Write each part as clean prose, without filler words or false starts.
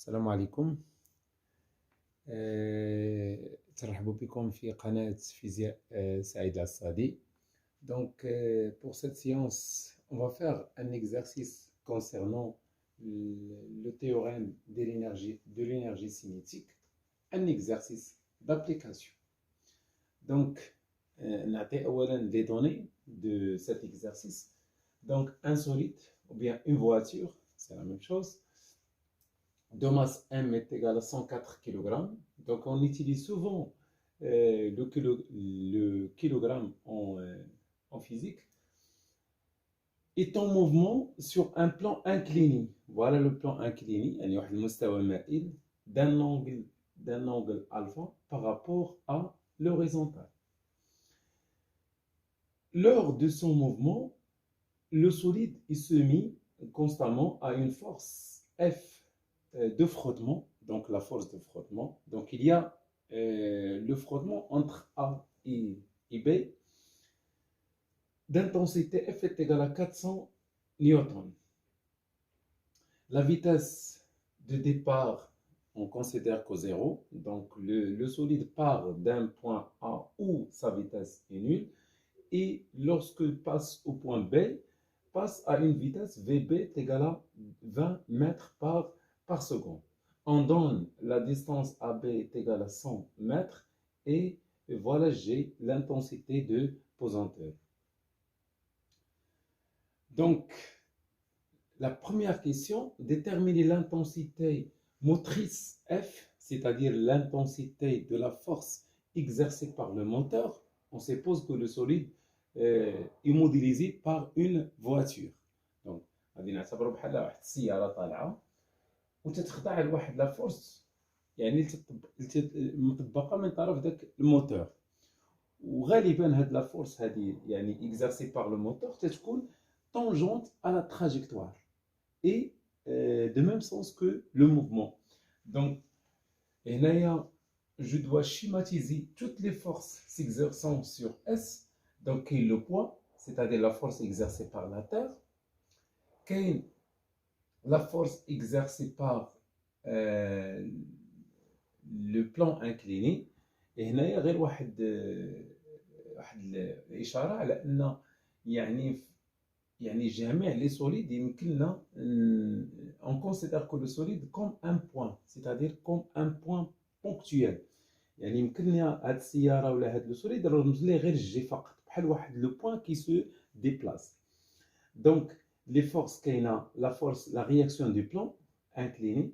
السلام عليكم. ترحبوا بكم في قناة فيزياء سعيد العصادي. Donc, pour cette séance, on va faire un exercice concernant le théorème de l'énergie cinétique, un exercice d'application. Donc, on a les données de cet exercice. Donc, un solide ou bien une voiture, c'est la même chose. De masse M est égal à 104 kg. Donc, on utilise souvent le kilogramme en physique. Est en mouvement sur un plan incliné. Voilà le plan incliné, d'un angle alpha par rapport à l'horizontale. Lors de son mouvement, le solide il se met constamment à une force F de frottement, donc la force de frottement. Donc il y a le frottement entre A et B d'intensité F est égale à 400 newtons. La vitesse de départ, on considère qu'au zéro, donc le solide part d'un point A où sa vitesse est nulle, et lorsque passe au point B, passe à une vitesse VB est égale à 20 mètres par seconde. On donne la distance AB est égale à 100 mètres et voilà, j'ai l'intensité de pesanteur. Donc, la première question, déterminer l'intensité motrice F, c'est-à-dire l'intensité de la force exercée par le moteur. On suppose que le solide est modélisé par une voiture. Donc, غادي نعتبروا بحال واحد السياره طالعه وتتخضع لواحد لا فورس يعني مطبقه من طرف داك الموتور وغالبا هاد لا فورس هادي يعني exercée par le moteur تتكون tangente à la trajectoire et de même sens que le mouvement. Donc, je dois schématiser toutes les forces s'exerçant sur S. Donc, le poids, c'est-à-dire la force exercée par la Terre, la force exercée par le plan incliné. Et هنا غير واحد الإشارة على أن يعني جميع les solides يمكننا on considère que le solide comme un point, c'est-à-dire comme un point ponctuel. يعني يمكننا هاد السيارة ولا هاد le solide نرمز ليه غير الجي فقط بحال واحد le point qui se déplace. Donc les forces كاينة la réaction du plan incliné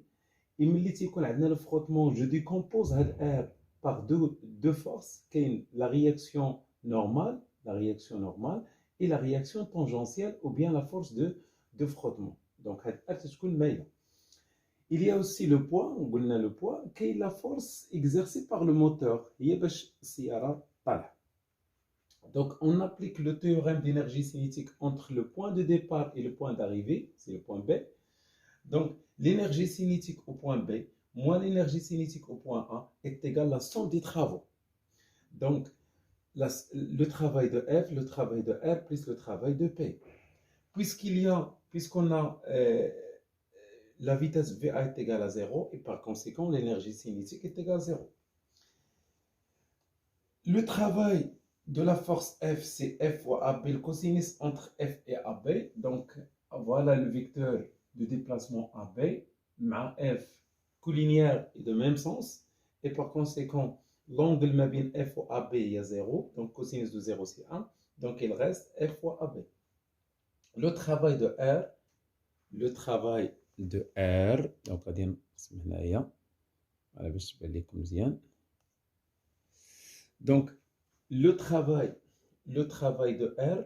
ملي تيكون عندنا le frottement je décompose هاد R par deux forces كاين la réaction normale et la réaction tangentielle ou bien la force de frottement. Donc, il y a aussi le poids, qui est la force exercée par le moteur. Donc, on applique le théorème d'énergie cinétique entre le point de départ et le point d'arrivée, c'est le point B. Donc, l'énergie cinétique au point B moins l'énergie cinétique au point A est égale à la somme des travaux. Donc, le travail de F, le travail de R plus le travail de P. Puisqu'on a la vitesse VA est égale à 0 et par conséquent l'énergie cinétique est égale à 0. Le travail de la force F, c'est F fois AB, le cosinus entre F et AB. Donc voilà le vecteur de déplacement AB, ma F collinéaire est de même sens et par conséquent l'angle mabine F fois AB il y a 0, donc cosinus de 0 c'est 1, donc il reste F fois AB. Le travail de R, donc on va dire donc le travail de R,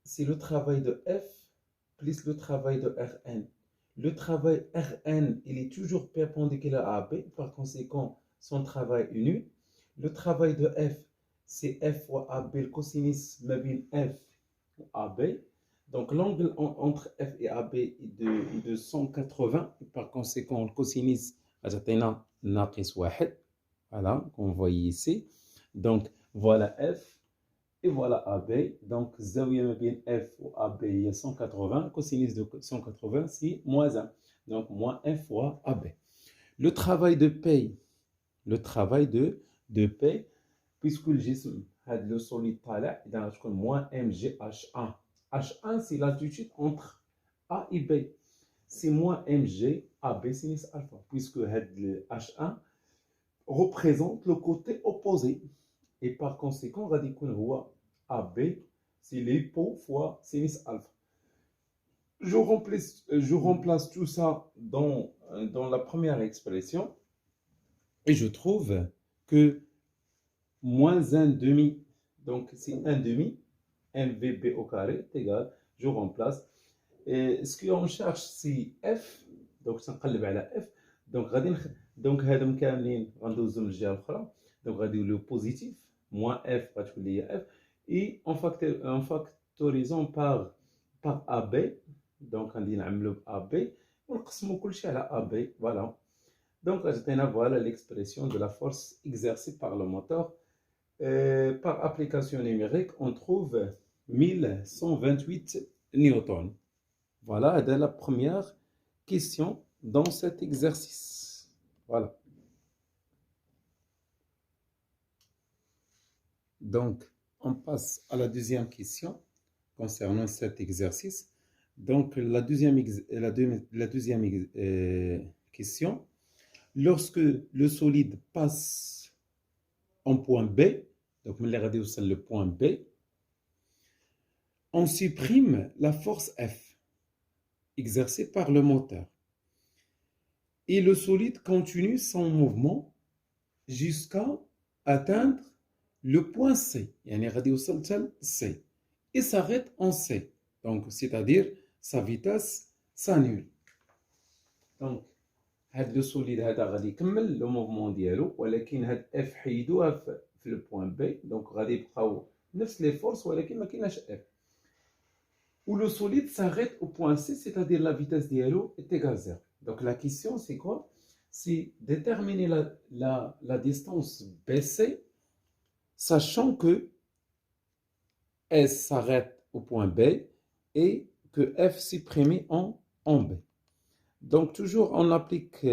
c'est le travail de F plus le travail de Rn. Le travail Rn, il est toujours perpendiculaire à AB, par conséquent son travail est nul. Le travail de F, c'est F fois AB, le cosinus mabine F ou AB. Donc l'angle entre F et AB est de 180, et par conséquent le cosinus a naqis واحد, voilà, qu'on voit ici. Donc voilà F et voilà AB. Donc zawiya mabine F ou AB il y a 180, cosinus de 180 c'est moins 1. donc moins F fois AB. Le travail de P, puisque le جسم هذا le solide طالع إذا غتكون moins mgh1. H1 c'est l'altitude entre A et B. C'est moins mg AB sinus alpha, puisque le H1 représente le côté opposé. Et par conséquent, غادي يكون هو AB, c'est l'hypo fois sinus alpha. Je remplace tout ça dans la première expression et je trouve que moins 1 demi, donc c'est 1 demi, mvb au carré est égal, je remplace. Et ce qu'on cherche c'est f, donc تنقلب على f, donc donc هادم كاملين غندوزو من الجهه الاخرى, donc غادي يوليو بوزيتيف, moins f غتكون لي f, et en factorisant par AB, donc غادي نعملو ب AB ونقسمو كلشي على AB, voilà. Donc voilà l'expression de la force exercée par le moteur. Par application numérique, on trouve 1128 newtons. Voilà, c'est la première question dans cet exercice. Voilà. Donc, on passe à la deuxième question concernant cet exercice. Donc, la deuxième question, lorsque le solide passe en point B, donc le point B, on supprime la force F exercée par le moteur. Et le solide continue son mouvement jusqu'à atteindre le point C, C, et s'arrête en C. Donc, c'est-à-dire sa vitesse s'annule. Donc, هاد لو سوليد هذا غادي يكمل لو موفمون ديالو, ولكن هاد اف حيدوها في لو بوين بي, دونك غادي يبقاو نفس لي فورس ولكن ما كايناش اف. و لو سوليد s'arrête au point C, c'est-à-dire la vitesse dialo est égale 0. Donc la question c'est quoi? C'est déterminer la distance BC, sachant que S s'arrête au point B et que F supprimé en B. Donc toujours on applique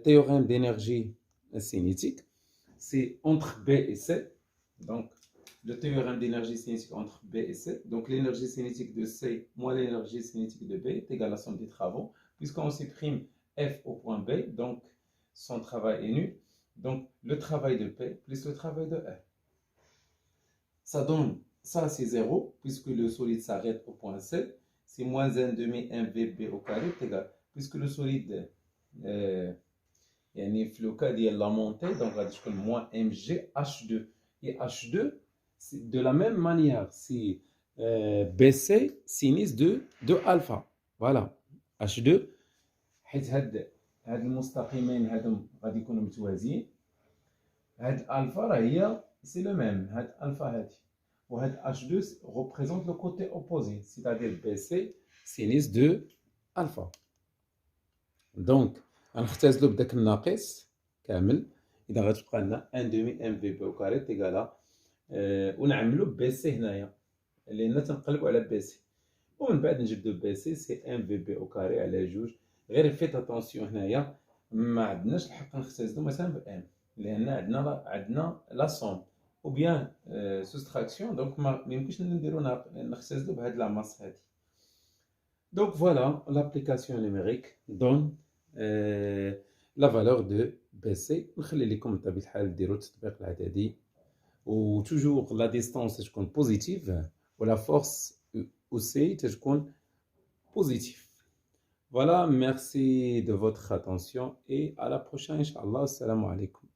théorème d'énergie cinétique, c'est entre B et C. Donc le théorème d'énergie cinétique entre B et C. Donc l'énergie cinétique de C moins l'énergie cinétique de B est égale à la somme des travaux, puisqu'on supprime F au point B, donc son travail est nul. Donc le travail de P plus le travail de F. Ça donne, ça c'est 0, puisque le solide s'arrête au point C. C'est moins 1 demi mvb au carré est égal, puisque le solide يعني في لو كا ديال لا مونتي, donc غادي تكون moins mg h2, et h2 c'est de la même manière, c'est bc sinus de alpha. Voilà, h2 حيت هاد المستقيمين هادم غادي يكونوا متوازيين, هاد الفا راه هي سي لو ميم, هاد الفا هادي وهاد H2 représente le côté opposé, c'est-à-dire BC sinus de alpha. Donc غنختزلو بداك الناقص كامل, اذا غتبقى لنا 1 دومي ام في بي او كاري تيغالا ونعملو بي سي هنايا لان تنقلبوا على بي سي, ومن بعد نجبدو بي سي سي ام في بي او كاري على جوج. غير فيت اتونسيون هنايا ما عندناش الحق نختزلو مثلا بام, لان عندنا لا سوم ou bien soustraction, donc ما يمكنش نديرو نختزلو بهاد لا ماس هادي. Donc voilà, l'application numérique donne la valeur de BC. نخلي لكم بطبيعة الحال ديروا التطبيق العددي, و toujours la distance تكون positive و la force aussi تكون positive. Voilà, merci de votre attention et à la prochaine, Inch'Allah. Assalamu alaikum.